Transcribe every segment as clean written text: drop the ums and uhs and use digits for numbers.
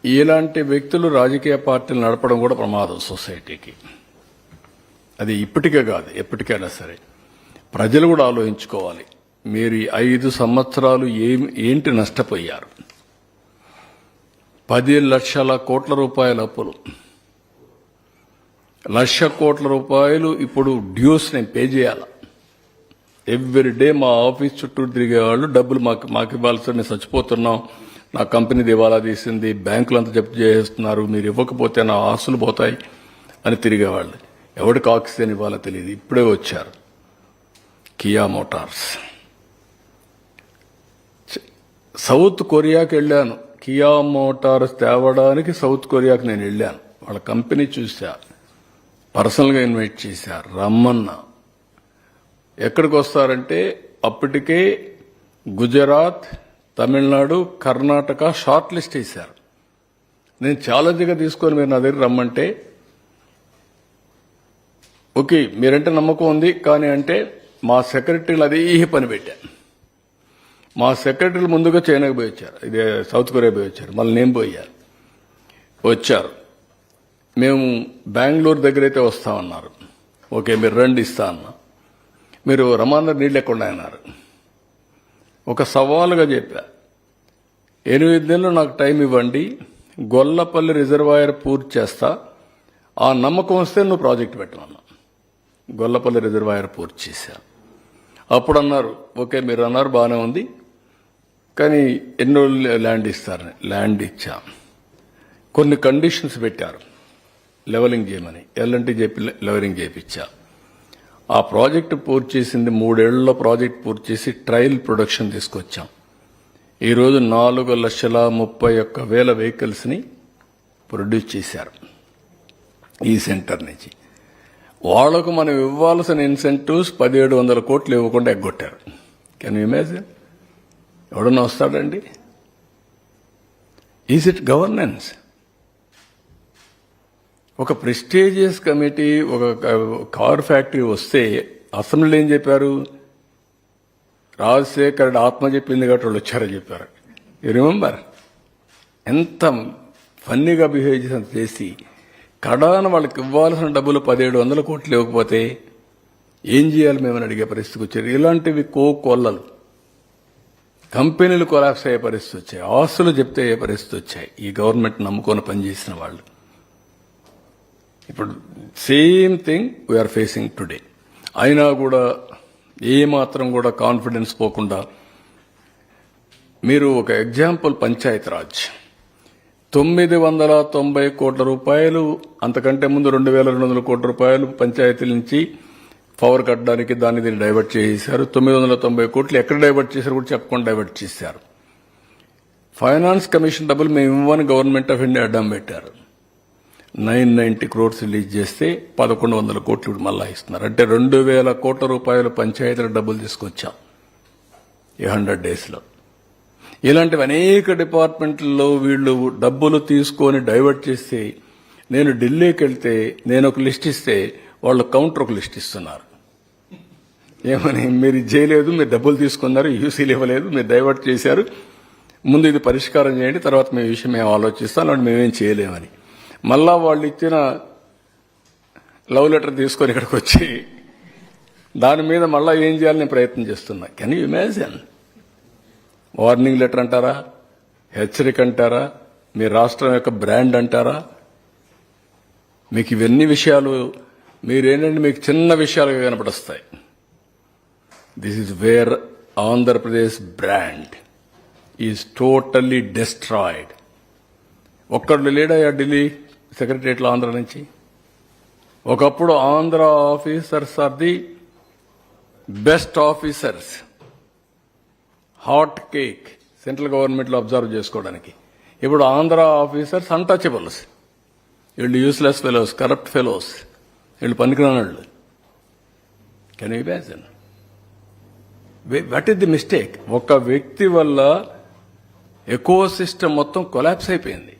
ఇలాంటి వ్యక్తులు రాజకీయ పార్టీలు నడపడం కూడా ప్రమాదం సొసైటీకి. అది ఇప్పటికే కాదు, ఎప్పటికైనా సరే ప్రజలు కూడా ఆలోచించుకోవాలి. మీరు 5 సంవత్సరాలు ఏంటి నష్టపోయారు? 10 లక్షల కోట్ల రూపాయల అప్పులు, 1,00,000 కోట్ల రూపాయలు ఇప్పుడు డ్యూస్ నేను పే చేయాలి. ఎవ్రీ డే మా ఆఫీస్ చుట్టూ తిరిగేవాళ్ళు డబ్బులు మాకు ఇవ్వాల్సి, మేము చచ్చిపోతున్నాం, నా కంపెనీ దివాలా తీసింది, బ్యాంకులంతా జప్తు చేస్తున్నారు, మీరు ఇవ్వకపోతే నా ఆస్తులు పోతాయి అని తిరిగేవాళ్ళు. ఎవరికి ఆక్సిజన్ ఇవ్వాలో తెలియదు. ఇప్పుడే వచ్చారు కియా మోటార్స్. సౌత్ కొరియాకి వెళ్ళాను, కియా మోటార్స్ తేవడానికి సౌత్ కొరియాకి నేను వెళ్ళాను. వాళ్ళ కంపెనీ చూసా, పర్సనల్గా ఇన్వైట్ చేశారు, రమ్మన్నా. ఎక్కడికి వస్తారంటే అప్పటికే గుజరాత్, తమిళనాడు, కర్ణాటక షార్ట్ లిస్ట్ వేశారు. నేను ఛాలెంజ్గా తీసుకొని మీరు నా దగ్గర రమ్మంటే ఓకే మీరంటే నమ్మకం ఉంది కానీ అంటే మా సెక్రటరీలు అదే పని పెట్టాను. మా సెక్రటరీలు ముందుగా చైనాకి పోయి వచ్చారు, ఇదే సౌత్ కొరియా పోయి వచ్చారు, మళ్ళీ నేను పోయాను. వచ్చారు, మేము బెంగళూరు దగ్గర అయితే వస్తామన్నారు. ఓకే మీరు రండి ఇస్తా అన్నా. మీరు రమాందర్ నీళ్ళు ఎక్కడ అన్నారు. ఒక సవాలుగా చెప్పా, 8 నెలలు నాకు టైం ఇవ్వండి, గొల్లపల్లి రిజర్వాయర్ పూర్తి చేస్తా, ఆ నమ్మకం వస్తే నువ్వు ప్రాజెక్ట్ పెట్టమన్నా. గొల్లపల్లి రిజర్వాయర్ పూర్తి చేశా. అప్పుడు అన్నారు ఓకే మీరు అన్నారు బాగానే ఉంది కానీ ఎన్ని రోజులు ల్యాండ్ ఇస్తారని. ల్యాండ్ ఇచ్చా, కొన్ని కండిషన్స్ పెట్టారు లెవెలింగ్ చేయమని, ఎల్ఎన్టీ చెప్పి లెవెలింగ్ చేయించా. ఆ ప్రాజెక్టు పూర్తి చేసింది 3 ఏళ్లలో ప్రాజెక్ట్ పూర్తి చేసి ట్రయల్ ప్రొడక్షన్ తీసుకొచ్చాం. ఈరోజు 4,31,000 వెహికల్స్ని ప్రొడ్యూస్ చేశారు ఈ సెంటర్ నుంచి. వాళ్లకు మనం ఇవ్వాల్సిన ఇన్సెంటివ్స్ 1,700 కోట్లు ఇవ్వకుండా ఎగ్గొట్టారు. Can you imagine? ఎవడన్నా వస్తాడండి? Is it governance? ఒక ప్రెస్టీజియస్ కమిటీ, ఒక కార్ ఫ్యాక్టరీ వస్తే అసెంబ్లీలో ఏం చెప్పారు? రాజశేఖర్ ఆత్మ చెప్పింది కాబట్టి వాళ్ళు వచ్చారని చెప్పారు. You remember? ఎంత ఫన్నీగా బిహేవ్ చేసి కడాన వాళ్ళకి ఇవ్వాల్సిన డబ్బులు 1,700 కోట్లు ఇవ్వకపోతే ఏం చేయాలి మేమని అడిగే పరిస్థితికి వచ్చారు. ఇలాంటివి కోకొల్లలు. కంపెనీలు కొలాప్స్ అయ్యే పరిస్థితి వచ్చాయి, ఆస్తులు చెప్తే అయ్యే పరిస్థితి వచ్చాయి ఈ గవర్నమెంట్ నమ్ముకొని పనిచేసిన వాళ్ళు. ఇప్పుడు same thing we are facing today. అయినా కూడా ఏమాత్రం కూడా కాన్ఫిడెన్స్ పోకుండా, మీరు ఒక ఎగ్జాంపుల్ పంచాయతీరాజ్ 990 కోట్ల రూపాయలు, అంతకంటే ముందు 2,200 కోట్ల రూపాయలు పంచాయతీల నుంచి పవర్ కట్టడానికి దాన్ని దీన్ని డైవర్ట్ చేశారు. 990 కోట్లు ఎక్కడ డైవర్ట్ చేశారు కూడా చెప్పకుండా డైవర్ట్ చేశారు. ఫైనాన్స్ కమిషన్ డబ్బులు మేము ఇవ్వని గవర్నమెంట్ ఆఫ్ ఇండియా అడ్డం పెట్టారు. 990 క్రోర్స్ రిలీజ్ చేస్తే 1,100 కోట్లు మళ్ళా ఇస్తున్నారు. అంటే 2,000 కోట్ల రూపాయలు పంచాయతీల డబ్బులు తీసుకొచ్చాం ఈ 100 డేస్లో. ఇలాంటివి అనేక డిపార్ట్మెంట్లలో వీళ్ళు డబ్బులు తీసుకొని డైవర్ట్ చేస్తే, నేను ఢిల్లీకి వెళ్తే నేను ఒక లిస్ట్ ఇస్తే వాళ్ళు కౌంటర్ ఒక లిస్ట్ ఇస్తున్నారు. ఏమని? మీరు చేయలేదు, మీరు డబ్బులు తీసుకున్నారు, యూసీలు ఇవ్వలేదు, మీరు డైవర్ట్ చేశారు, ముందు ఇది పరిష్కారం చేయండి, తర్వాత మీ విషయం మేము ఆలోచిస్తాం, అలాంటి మేమేం చేయలేమని. మళ్ళా వాళ్ళు ఇచ్చిన లవ్ లెటర్ తీసుకొని ఇక్కడికి వచ్చి దాని మీద మళ్ళా ఏం చేయాలని ప్రయత్నం చేస్తున్నా. Can you imagine? Warning letter అంటారా, హెచ్చరిక అంటారా, మీ రాష్ట్రం యొక్క బ్రాండ్ అంటారా? మీకు ఇవన్నీ విషయాలు మీరేంటంటే మీకు చిన్న విషయాలుగా కనపడొస్తాయి. This is where Andhra Pradesh brand is totally destroyed. ఒక్కడు లేడయ్యా ఢిల్లీ సెక్రటరియట్లో ఆంధ్ర నుంచి. ఒకప్పుడు Andhra officers are the best officers, hot cake central గవర్నమెంట్లో అబ్జర్వ్ చేసుకోవడానికి. ఇప్పుడు ఆంధ్ర ఆఫీసర్స్ అన్టచబుల్స్, వీళ్ళు యూస్లెస్ ఫెలోస్, కరప్ట్ ఫెలోస్, వీళ్ళు పనికిరానోళ్ళు. Can you imagine? What is the mistake? ఒక వ్యక్తి వల్ల ఎకో సిస్టమ్ మొత్తం కొలాప్స్ అయిపోయింది.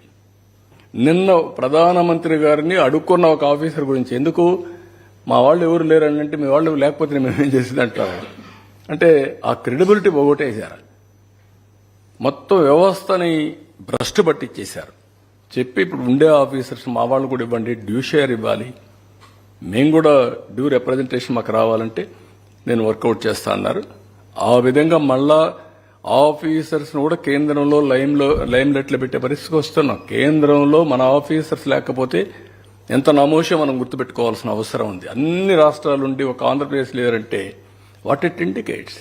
నిన్న ప్రధానమంత్రి గారిని అడుక్కున్న ఒక ఆఫీసర్ గురించి, ఎందుకు మా వాళ్ళు ఎవరు లేరని అంటే, మీ వాళ్ళు లేకపోతే మేమేం చేసింది అంటారు. అంటే ఆ క్రెడిబిలిటీ పోగొట్టేశారు, మొత్తం వ్యవస్థని భ్రష్టు పట్టించేశారు. చెప్పి ఇప్పుడు ఉండే ఆఫీసర్స్ మా వాళ్ళు కూడా ఇవ్వండి, డ్యూ షేర్ ఇవ్వాలి, మేము కూడా డ్యూ రిప్రజెంటేషన్ మాకు రావాలంటే నేను వర్కౌట్ చేస్తా అన్నారు. ఆ విధంగా మళ్ళా ఆఫీసర్స్ కూడా కేంద్రంలో లైమ్ లైట్లో పెట్టే పరిస్థితికి వస్తున్నాం. కేంద్రంలో మన ఆఫీసర్స్ లేకపోతే ఎంత నమోషో మనం గుర్తుపెట్టుకోవాల్సిన అవసరం ఉంది. అన్ని రాష్ట్రాలుండి ఒక ఆంధ్రప్రదేశ్ లేదంటే వాట్ ఇట్ ఇండికేట్స్.